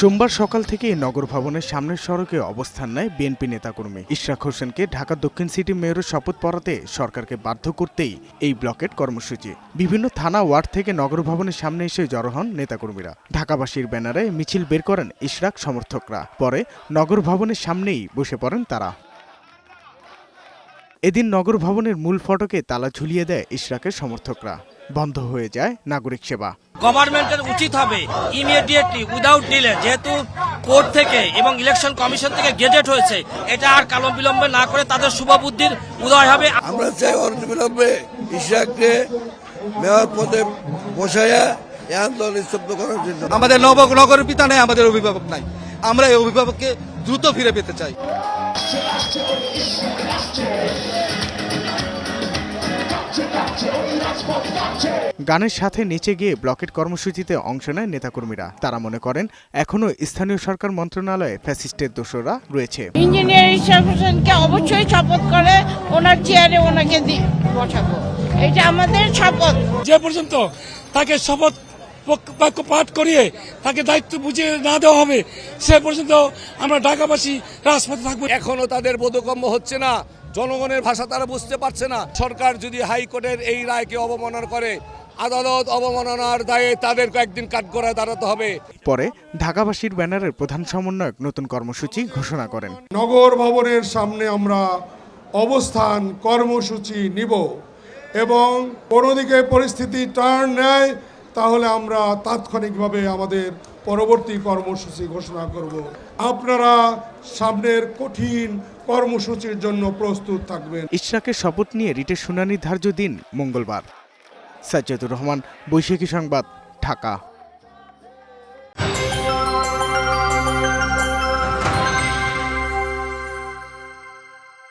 সোমবার সকাল থেকে নগর ভবনের সামনের সড়কে অবস্থান নেয় বিএনপি নেতাকর্মী। ইশরাক হোসেনকে ঢাকা দক্ষিণ সিটি মেয়রের শপথ পড়াতে সরকারকে বাধ্য করতেই এই ব্লকেট কর্মসূচি। বিভিন্ন থানা ওয়ার্ড থেকে নগর ভবনের সামনে এসে জড়ো হন নেতাকর্মীরা। ঢাকাবাসীর ব্যানারে মিছিল বের করেন ইশরাক সমর্থকরা। পরে নগর ভবনের সামনেই বসে পড়েন তারা। এদিন নগর ভবনের মূল ফটকে তালা ঝুলিয়ে দেয় ইশরাকের সমর্থকরা। বন্ধ হয়ে যায় নাগরিক সেবা। গভর্নমেন্টের উচিত হবে ইমিডিয়েটলি উইদাউট ডিলে, যেহেতু কোর্ট থেকে এবং ইলেকশন কমিশন থেকে গেজেট হয়েছে, এটা আর কালো বিলম্বে না করে তাদের শুভ বুদ্ধির উদয় হবে। আমরা চাই অনতিবিলম্বে ইশরাককে মেয়র পদে বসাইয়া এই আন্দোলন স্তব্ধ করার জন্য। আমাদের নগর পিতা নেই, আমাদের অভিভাবক নাই। আমরা এই অভিভাবককে দ্রুত ফিরে পেতে চাই। গানের সাথে নিচে গিয়ে ব্লকেট কর্মসূচিতে অংশ নেয় নেতাকর্মীরা। তারা মনে করেন এখনো স্থানীয় সরকার মন্ত্রণালয়ে ফ্যাসিস্টের দোসররা রয়েছে। ইঞ্জিনিয়ার ইশরাক হোসেনকে অবশ্যই শপথ করে ওনার চেয়ারে ওনাকে বসাবো, এটা আমাদের শপথ। যে পর্যন্ত তাকে শপথ বাক্য পাঠ করিয়ে তাকে দায়িত্ব বুঝিয়ে না দেওয়া হবে, সে পর্যন্ত আমরা ঢাকাবাসী রাজপথে থাকবো। এখনো তাদের বোধগম্য হচ্ছে না, জনগণের ভাষা তারা বুঝতে পারছে না। সরকার যদি হাইকোর্টের এই রায়কে অবমাননা করে, আদালত অবমাননার দায়ে তাদের কয়েকদিন কাঠগড়ায় দাঁড়াতে হবে। পরে ঢাকাবাসীর ব্যানারের প্রধান সমন্বয়ক নতুন কর্মসূচি ঘোষণা করেন। নগর ভবনের সামনে আমরা অবস্থান কর্মসূচি নিব এবং কোনো দিকে পরিস্থিতি টার্ন নেয় তাহলে আমরা তাৎক্ষণিকভাবে আমাদের পরবর্তী কর্মসূচি ঘোষণা করব। আপনারা সামনের কঠিন কর্মসূচির জন্য প্রস্তুত থাকবেন। ইশরাকের শপথ নিয়ে রিটের শুনানির ধার্য দিন মঙ্গলবার। সাজ্জাদুর রহমান, বৈশাখী সংবাদ, ঢাকা।